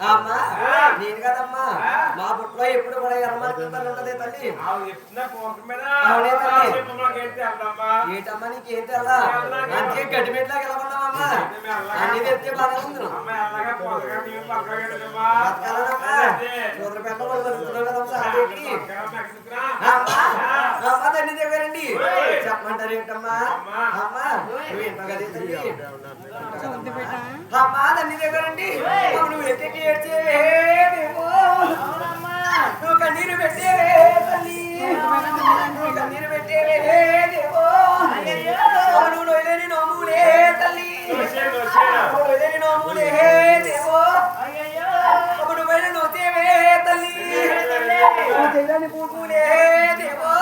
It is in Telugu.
అమ్మా నేను కదమ్మా మా పుట్లో ఎప్పుడు కూడా ఎర్రమల్లి ఉంటది తల్లి. ఏటమ్మా నీకేం తెల్లా అందుకే గడ్డిమెట్లాగా ఎలా ఉన్నావమ్మా అన్ని తెస్తే బాగా ఉంది అమ్మ తండ్రి దగ్గరండి చెప్పమంటారు ఏంటమ్మా అమ్మా నువ్వు ఏంటో కదా తల్లి అమ్మా తండ్రి దగ్గరండి నువ్వు ఎక్కడికి ఏడ్చేవే నువ్వు కన్నీరు పెట్టేవే తల్లి నువ్వు కన్నీరు పెట్టేవే దేవో నువ్వు నొయ్యలేని నోములే తల్లి నొయ్యలేని నోములే దేవో నువ్వు పైన నోతేవే తల్లి తెల్లని పూలే దేవో